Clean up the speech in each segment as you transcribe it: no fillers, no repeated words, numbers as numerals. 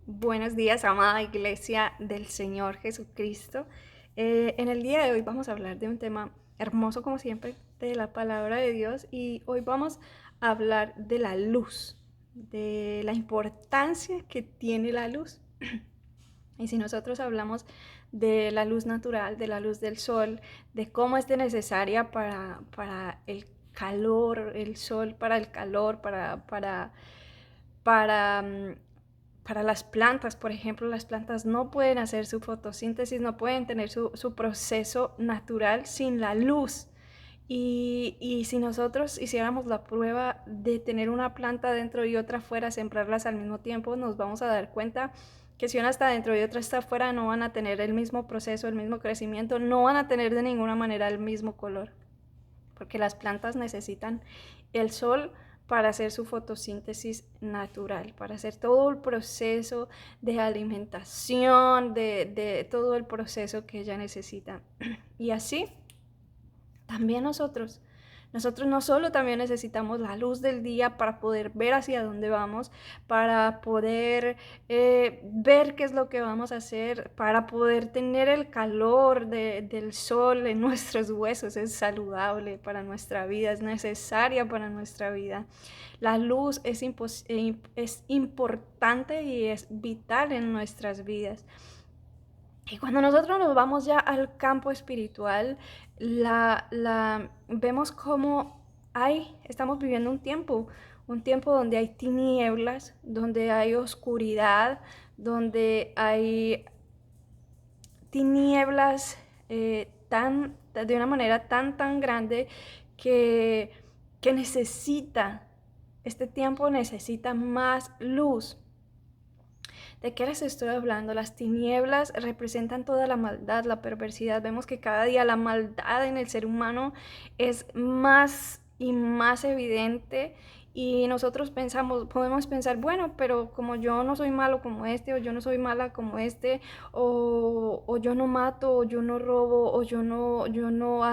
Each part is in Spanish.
Buenos días, amada Iglesia del Señor Jesucristo. En el día de hoy vamos a hablar de un tema hermoso, como siempre, de la palabra de Dios. Y hoy vamos a hablar de la luz, de la importancia que tiene la luz. Y si nosotros hablamos de la luz natural, de la luz del sol, de cómo es de necesaria para el calor, el sol para el calor, para, mm, para las plantas, por ejemplo, las plantas no pueden hacer su fotosíntesis, no pueden tener su proceso natural sin la luz. Y si nosotros hiciéramos la prueba de tener una planta dentro y otra afuera, sembrarlas al mismo tiempo, nos vamos a dar cuenta que si una está dentro y otra está afuera, no van a tener el mismo proceso, el mismo crecimiento, no van a tener de ninguna manera el mismo color, porque las plantas necesitan el sol para hacer su fotosíntesis natural, para hacer todo el proceso de alimentación, de todo el proceso que ella necesita. Y así también nosotros no solo también necesitamos la luz del día para poder ver hacia dónde vamos, para poder ver qué es lo que vamos a hacer, para poder tener el calor del sol en nuestros huesos. Es saludable para nuestra vida, es necesaria para nuestra vida. La luz es importante y es vital en nuestras vidas. Y cuando nosotros nos vamos ya al campo espiritual, vemos cómo estamos viviendo un tiempo donde hay tinieblas, donde hay oscuridad, donde hay tinieblas de una manera tan grande que, que este tiempo necesita más luz. ¿De qué les estoy hablando? Las tinieblas representan toda la maldad, la perversidad. Vemos que cada día la maldad en el ser humano es más y más evidente y nosotros podemos pensar, bueno, pero como yo no soy malo como este, o yo no soy mala como este, o yo no mato, o yo no robo, o no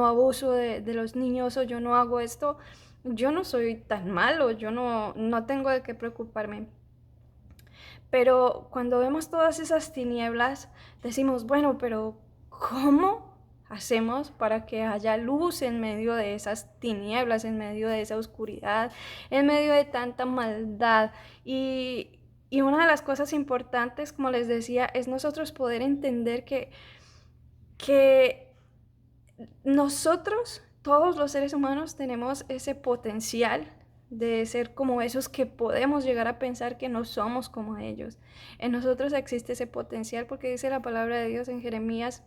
abuso de los niños, o yo no hago esto, yo no soy tan malo, yo no tengo de qué preocuparme. Pero cuando vemos todas esas tinieblas, decimos, bueno, pero ¿cómo hacemos para que haya luz en medio de esas tinieblas, en medio de esa oscuridad, en medio de tanta maldad? Y una de las cosas importantes, como les decía, es nosotros poder entender que nosotros, todos los seres humanos, tenemos ese potencial de ser como esos que podemos llegar a pensar que no somos como ellos. En nosotros existe ese potencial porque dice la palabra de Dios en Jeremías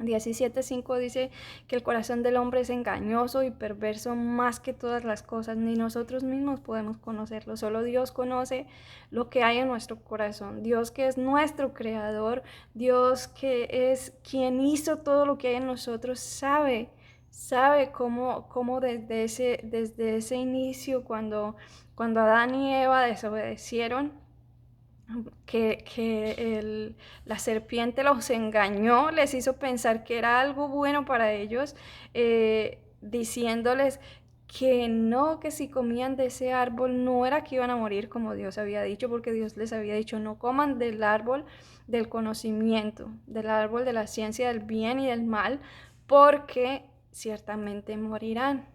17:5, dice que el corazón del hombre es engañoso y perverso más que todas las cosas, ni nosotros mismos podemos conocerlo, solo Dios conoce lo que hay en nuestro corazón. Dios, que es nuestro creador, Dios, que es quien hizo todo lo que hay en nosotros, sabe cómo desde ese inicio, cuando Adán y Eva desobedecieron, la serpiente los engañó, les hizo pensar que era algo bueno para ellos, diciéndoles que si comían de ese árbol no era que iban a morir como Dios había dicho, porque Dios les había dicho no coman del árbol del conocimiento, del árbol de la ciencia del bien y del mal, porque ciertamente morirán.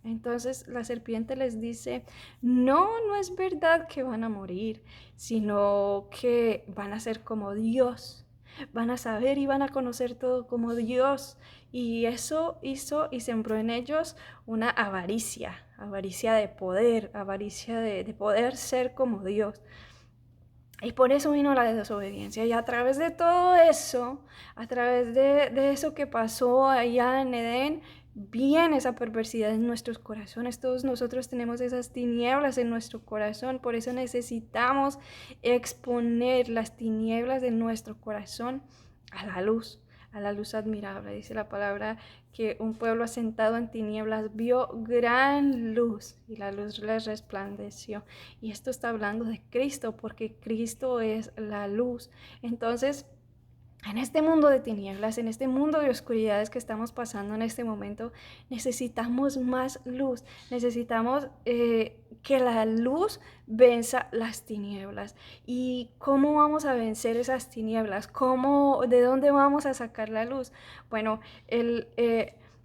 Entonces la serpiente les dice, no es verdad que van a morir, sino que van a ser como Dios, van a saber y van a conocer todo como Dios. Y eso hizo y sembró en ellos una avaricia de poder, avaricia de poder ser como Dios. Y por eso vino la desobediencia. Y a través de todo eso, a través de eso que pasó allá en Edén, viene esa perversidad en nuestros corazones. Todos nosotros tenemos esas tinieblas en nuestro corazón. Por eso necesitamos exponer las tinieblas de nuestro corazón a la luz admirable. Dice la palabra que un pueblo asentado en tinieblas vio gran luz y la luz les resplandeció. Y esto está hablando de Cristo, porque Cristo es la luz. Entonces, En este mundo de tinieblas, en este mundo de oscuridades que estamos pasando en este momento, necesitamos más luz. Necesitamos que la luz venza las tinieblas. ¿Y cómo vamos a vencer esas tinieblas? ¿De dónde vamos a sacar la luz? Bueno,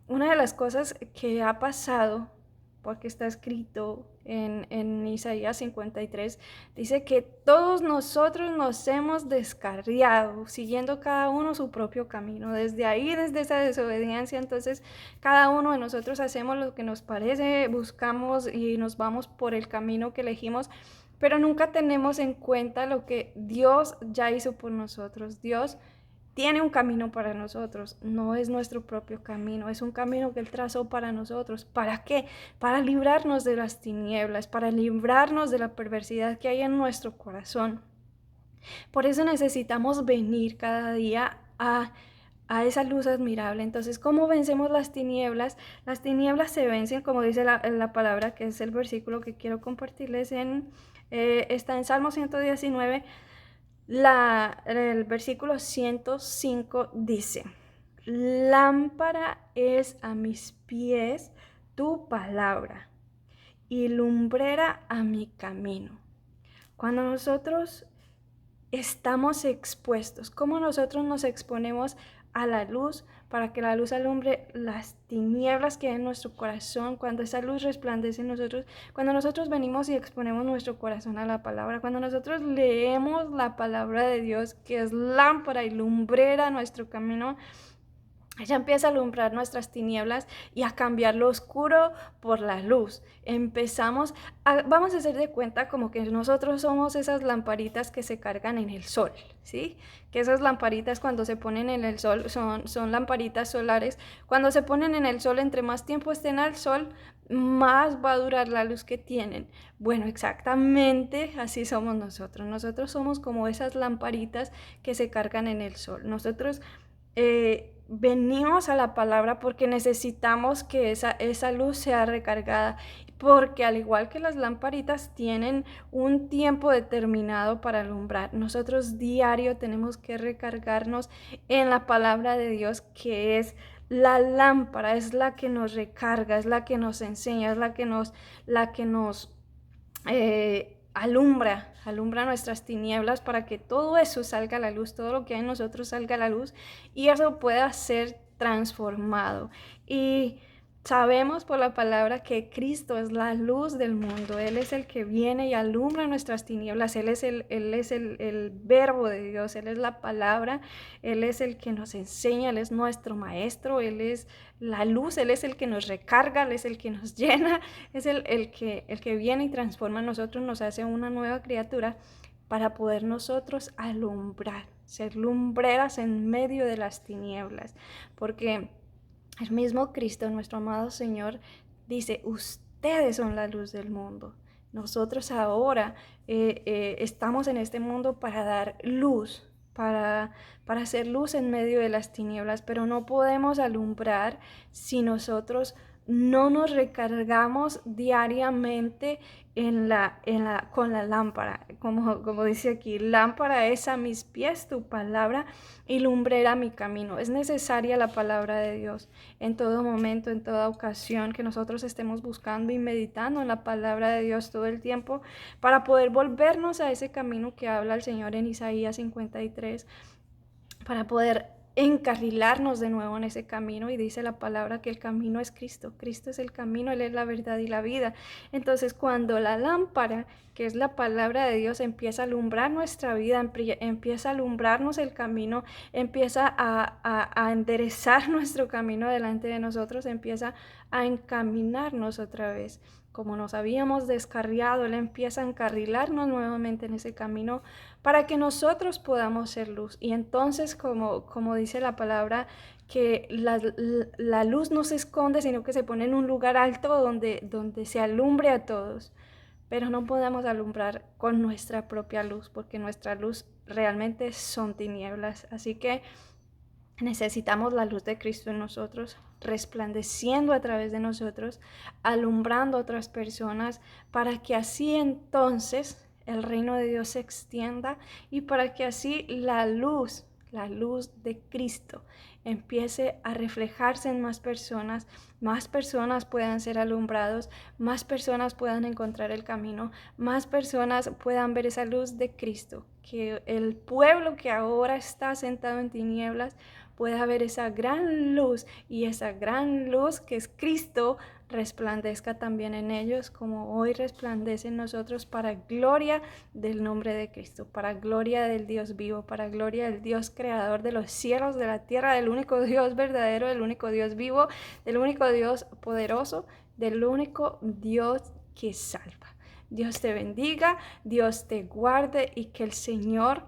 una de las cosas que ha pasado, porque está escrito en Isaías 53, dice que todos nosotros nos hemos descarriado, siguiendo cada uno su propio camino. Desde ahí, desde esa desobediencia, entonces cada uno de nosotros hacemos lo que nos parece, buscamos y nos vamos por el camino que elegimos, pero nunca tenemos en cuenta lo que Dios ya hizo por nosotros. Dios tiene un camino para nosotros, no es nuestro propio camino, es un camino que Él trazó para nosotros. ¿Para qué? Para librarnos de las tinieblas, para librarnos de la perversidad que hay en nuestro corazón. Por eso necesitamos venir cada día a esa luz admirable. Entonces, ¿cómo vencemos las tinieblas? Las tinieblas se vencen, como dice la palabra, que es el versículo que quiero compartirles, está en Salmo 119. El versículo 105 dice: lámpara es a mis pies tu palabra y lumbrera a mi camino. Cuando nosotros estamos expuestos, ¿cómo nosotros nos exponemos a la luz para que la luz alumbre las tinieblas que hay en nuestro corazón? Cuando esa luz resplandece en nosotros, cuando nosotros venimos y exponemos nuestro corazón a la palabra, cuando nosotros leemos la palabra de Dios, que es lámpara y lumbrera a nuestro camino, ella empieza a alumbrar nuestras tinieblas y a cambiar lo oscuro por la luz. Vamos a hacer de cuenta como que nosotros somos esas lamparitas que se cargan en el sol, ¿sí? Que esas lamparitas cuando se ponen en el sol son lamparitas solares. Cuando se ponen en el sol, entre más tiempo estén al sol, más va a durar la luz que tienen. Bueno, exactamente así somos nosotros. Nosotros somos como esas lamparitas que se cargan en el sol. Nosotros venimos a la palabra porque necesitamos que esa luz sea recargada, porque al igual que las lamparitas tienen un tiempo determinado para alumbrar, nosotros diario tenemos que recargarnos en la palabra de Dios, que es la lámpara, es la que nos recarga, es la que nos enseña, es la que nos alumbra nuestras tinieblas, para que todo eso salga a la luz, todo lo que hay en nosotros salga a la luz y eso pueda ser transformado. Y sabemos por la palabra que Cristo es la luz del mundo. Él es el que viene y alumbra nuestras tinieblas. Él es el verbo de Dios, Él es la palabra, Él es el que nos enseña, Él es nuestro maestro, Él es la luz, Él es el que nos recarga, Él es el que nos llena, es el que viene y transforma a nosotros, nos hace una nueva criatura para poder nosotros alumbrar, ser lumbreras en medio de las tinieblas, porque el mismo Cristo, nuestro amado Señor, dice: ustedes son la luz del mundo. Nosotros ahora estamos en este mundo para dar luz, para hacer luz en medio de las tinieblas, pero no podemos alumbrar si nosotros no nos recargamos diariamente con la lámpara. Como dice aquí, lámpara es a mis pies tu palabra y lumbrera mi camino. Es necesaria la palabra de Dios en todo momento, en toda ocasión, que nosotros estemos buscando y meditando en la palabra de Dios todo el tiempo, para poder volvernos a ese camino que habla el Señor en Isaías 53, para poder encarrilarnos de nuevo en ese camino. Y dice la palabra que el camino es Cristo. Cristo es el camino, Él es la verdad y la vida. Entonces, cuando la lámpara, que es la palabra de Dios, empieza a alumbrar nuestra vida, empieza a alumbrarnos el camino, empieza a enderezar nuestro camino delante de nosotros, empieza a encaminarnos otra vez. Como nos habíamos descarriado, Él empieza a encarrilarnos nuevamente en ese camino para que nosotros podamos ser luz. Y entonces, como dice la palabra, que la luz no se esconde, sino que se pone en un lugar alto donde se alumbre a todos. Pero no podemos alumbrar con nuestra propia luz, porque nuestra luz realmente son tinieblas. Así que necesitamos la luz de Cristo en nosotros, resplandeciendo a través de nosotros, alumbrando a otras personas, para que así entonces el reino de Dios se extienda y para que así la luz la luz de Cristo empiece a reflejarse en más personas puedan ser alumbrados, más personas puedan encontrar el camino, más personas puedan ver esa luz de Cristo, que el pueblo que ahora está sentado en tinieblas pueda ver esa gran luz, y esa gran luz que es Cristo resplandezca también en ellos como hoy resplandece en nosotros, para gloria del nombre de Cristo, para gloria del Dios vivo, para gloria del Dios creador de los cielos, de la tierra, del único Dios verdadero, del único Dios vivo, del único Dios poderoso, del único Dios que salva. Dios te bendiga, Dios te guarde, y que el Señor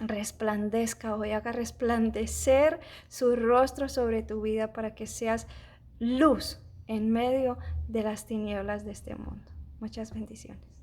resplandezca hoy, haga resplandecer su rostro sobre tu vida para que seas luz en medio de las tinieblas de este mundo. Muchas bendiciones.